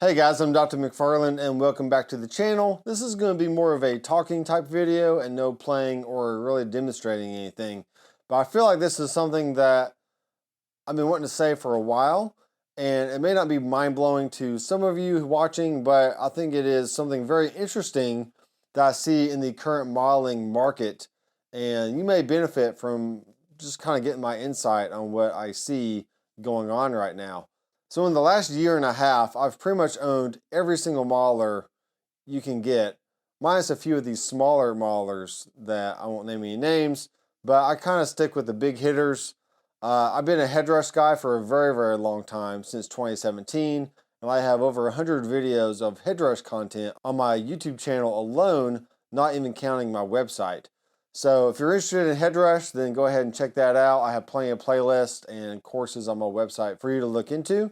Hey guys, I'm Dr. Mcfarland and welcome back to the channel. This is going to be more of a talking type video and no playing or really demonstrating anything. But I feel like this is something that I've been wanting to say for a while, and it may not be mind-blowing to some of you watching, but I think it is something very interesting that I see in the current modeling market, and you may benefit from just kind of getting my insight on what I see going on right now. So in the last year and a half, I've pretty much owned every single modeler you can get, minus a few of these smaller modelers that I won't name any names, but I kind of stick with the big hitters. I've been a headrush guy for a very, very long time, since 2017, and I have over 100 videos of headrush content on my YouTube channel alone, not even counting my website. So if you're interested in headrush, then go ahead and check that out. I have plenty of playlists and courses on my website for you to look into.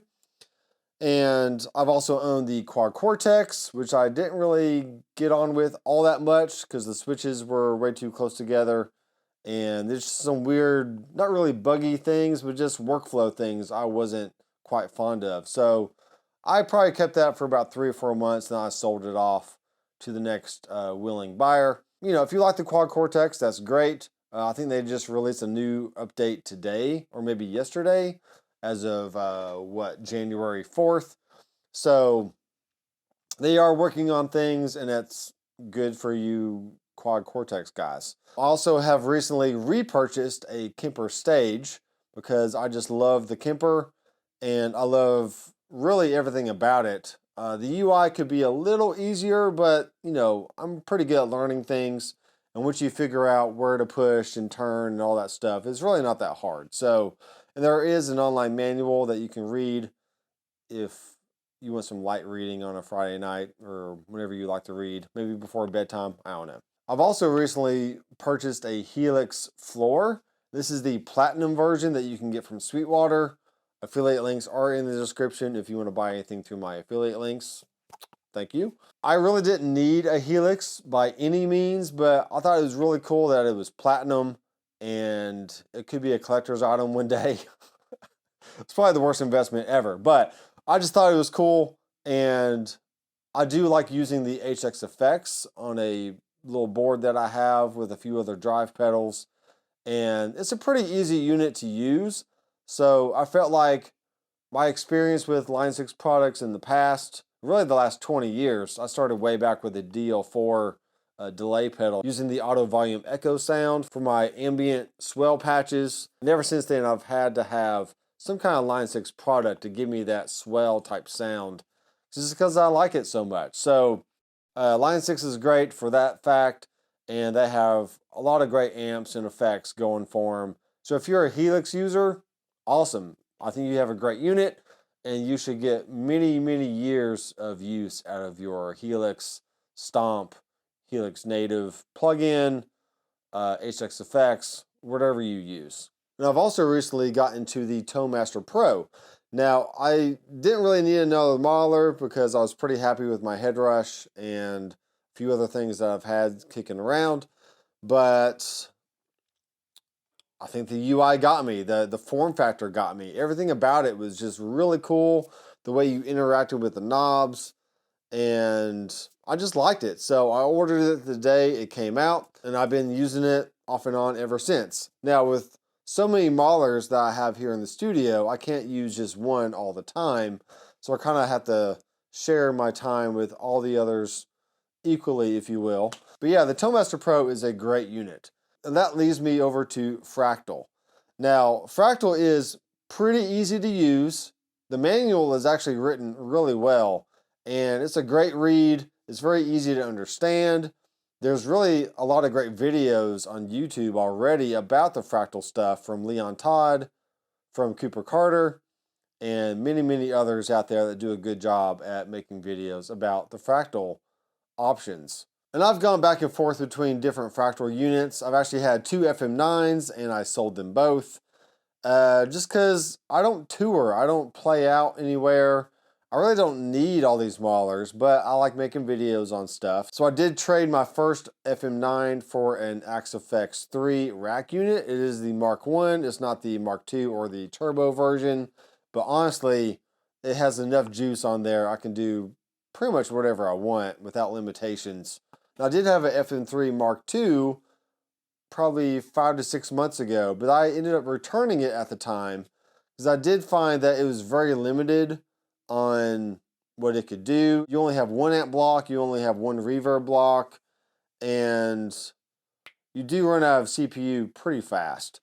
And I've also owned the Quad Cortex, which I didn't really get on with all that much because the switches were way too close together. And there's some weird, not really buggy things, but just workflow things I wasn't quite fond of. So I probably kept that for about 3 or 4 months, and then I sold it off to the next willing buyer. You know, if you like the Quad Cortex, that's great. I think they just released a new update today, or maybe yesterday, as of January 4th. So they are working on things, and that's good for you Quad Cortex guys. I also have recently repurchased a Kemper stage because I just love the Kemper and I love really everything about it. The UI could be a little easier, but you know, I'm pretty good at learning things, and once you figure out where to push and turn and all that stuff, it's really not that hard. So, and there is an online manual that you can read if you want some light reading on a Friday night or whenever you like to read, maybe before bedtime, I don't know. I've also recently purchased a Helix floor. This is the platinum version that you can get from Sweetwater. Affiliate links are in the description if you want to buy anything through my affiliate links. Thank you. I really didn't need a Helix by any means, but I thought it was really cool that it was platinum and it could be a collector's item one day. It's probably the worst investment ever, but I just thought it was cool, and I do like using the HX effects on a little board that I have with a few other drive pedals, and it's a pretty easy unit to use. So I felt like my experience with Line 6 products in the past, really the last 20 years, I started way back with the DL4 delay pedal using the auto volume echo sound for my ambient swell patches. And ever since then, I've had to have some kind of Line 6 product to give me that swell type sound, just because I like it so much. So Line 6 is great for that fact, and they have a lot of great amps and effects going for them. So if you're a Helix user, awesome. I think you have a great unit, and you should get many, many years of use out of your Helix Stomp, Helix Native plugin, HX effects, whatever you use. And I've also recently got into the ToneMaster Pro. Now, I didn't really need another modeler because I was pretty happy with my headrush and a few other things that I've had kicking around, but I think the UI got me, the form factor got me. Everything about it was just really cool, the way you interacted with the knobs, and I just liked it. So I ordered it the day it came out, and I've been using it off and on ever since. Now, with so many modelers that I have here in the studio, I can't use just one all the time, so I kind of have to share my time with all the others equally, if you will. But yeah, the ToneMaster Pro is a great unit. And that leads me over to Fractal. Now, Fractal is pretty easy to use. The manual is actually written really well, and it's a great read. It's very easy to understand. There's really a lot of great videos on YouTube already about the Fractal stuff from Leon Todd, from Cooper Carter, and many, many others out there that do a good job at making videos about the Fractal options. And I've gone back and forth between different Fractal units. I've actually had 2 FM9s and I sold them both. Just because I don't tour, I don't play out anywhere. I really don't need all these modelers, but I like making videos on stuff. So I did trade my first FM9 for an Axe FX 3 rack unit. It is the Mark 1, it's not the Mark 2 or the turbo version. But honestly, it has enough juice on there. I can do pretty much whatever I want without limitations. Now, I did have an FM3 Mark II probably 5 to 6 months ago, but I ended up returning it at the time because I did find that it was very limited on what it could do. You only have 1 amp block, you only have 1 reverb block, and you do run out of CPU pretty fast.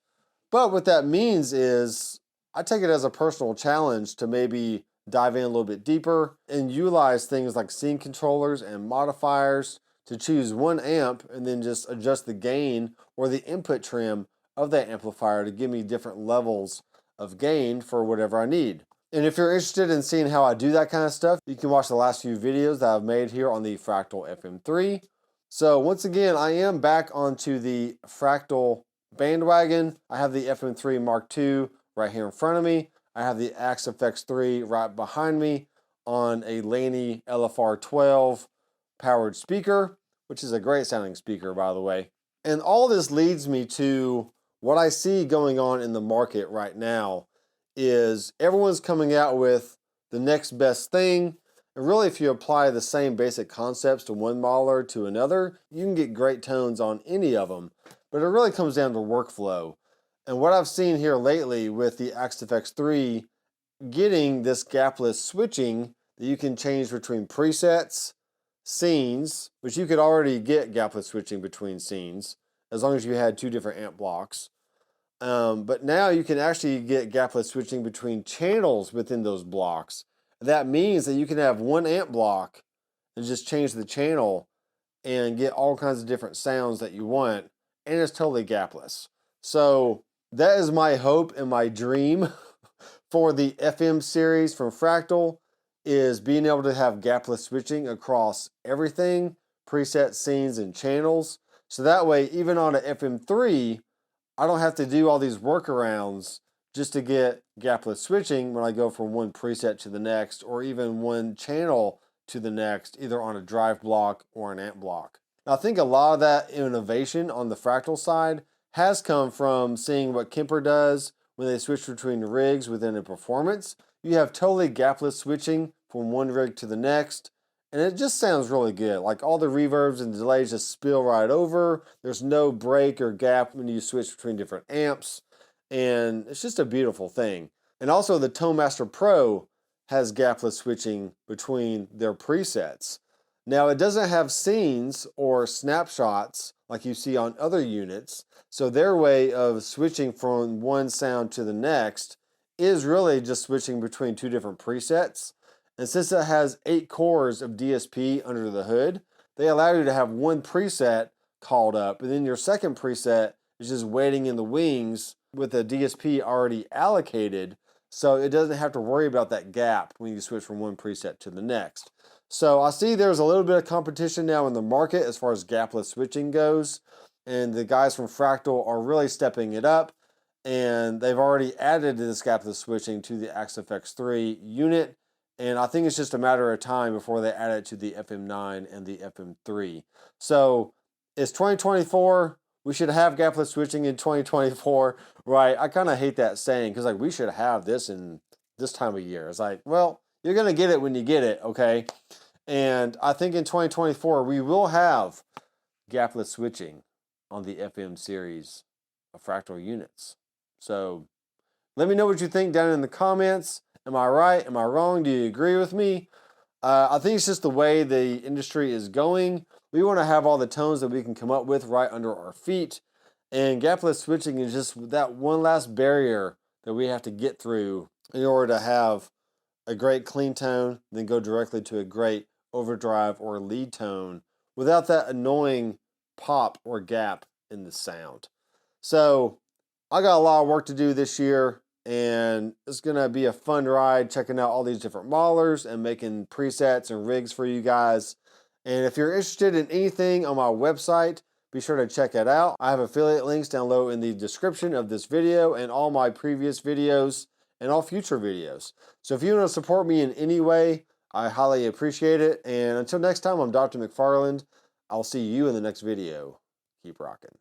But what that means is I take it as a personal challenge to maybe dive in a little bit deeper and utilize things like scene controllers and modifiers to choose 1 amp and then just adjust the gain or the input trim of that amplifier to give me different levels of gain for whatever I need. And if you're interested in seeing how I do that kind of stuff, you can watch the last few videos that I've made here on the Fractal FM3. So once again, I am back onto the Fractal bandwagon. I have the FM3 Mark II right here in front of me. I have the Axe FX3 right behind me on a Laney LFR12 powered speaker, which is a great sounding speaker, by the way. And all this leads me to what I see going on in the market right now is everyone's coming out with the next best thing. And really, if you apply the same basic concepts to one model to another, you can get great tones on any of them. But it really comes down to workflow. And what I've seen here lately with the Axe FX3 getting this gapless switching that you can change between presets, scenes, which you could already get gapless switching between scenes as long as you had 2 different amp blocks. But now you can actually get gapless switching between channels within those blocks. That means that you can have 1 amp block and just change the channel and get all kinds of different sounds that you want, and it's totally gapless. So that is my hope and my dream for the FM series from Fractal, is being able to have gapless switching across everything, preset, scenes, and channels. So that way, even on an FM3, I don't have to do all these workarounds just to get gapless switching when I go from one preset to the next, or even one channel to the next, either on a drive block or an amp block. Now, I think a lot of that innovation on the Fractal side has come from seeing what Kemper does when they switch between rigs within a performance. You have totally gapless switching from one rig to the next, and it just sounds really good. Like all the reverbs and delays just spill right over. There's no break or gap when you switch between different amps, and it's just a beautiful thing. And also the ToneMaster Pro has gapless switching between their presets. Now, it doesn't have scenes or snapshots like you see on other units, so their way of switching from one sound to the next is really just switching between 2 different presets. And since it has 8 cores of DSP under the hood, they allow you to have 1 preset called up, and then your second preset is just waiting in the wings with a DSP already allocated, so it doesn't have to worry about that gap when you switch from one preset to the next. So I see there's a little bit of competition now in the market as far as gapless switching goes, and the guys from Fractal are really stepping it up, and they've already added this gapless switching to the Axe FX3 unit, and I think it's just a matter of time before they add it to the FM9 and the FM3. So it's 2024. We should have gapless switching in 2024, right? I kind of hate that saying because like we should have this in this time of year. It's like, well, you're going to get it when you get it, okay? And I think in 2024, we will have gapless switching on the FM series of Fractal units. So let me know what you think down in the comments. Am I right? Am I wrong? Do you agree with me? I think it's just the way the industry is going. We want to have all the tones that we can come up with right under our feet. And gapless switching is just that one last barrier that we have to get through in order to have a great clean tone, then go directly to a great overdrive or lead tone without that annoying pop or gap in the sound. So I got a lot of work to do this year, and it's going to be a fun ride checking out all these different modelers and making presets and rigs for you guys. And if you're interested in anything on my website, be sure to check it out. I have affiliate links down below in the description of this video and all my previous videos and all future videos. So if you want to support me in any way, I highly appreciate it. And until next time, I'm Dr. Mcfarland. I'll see you in the next video. Keep rocking.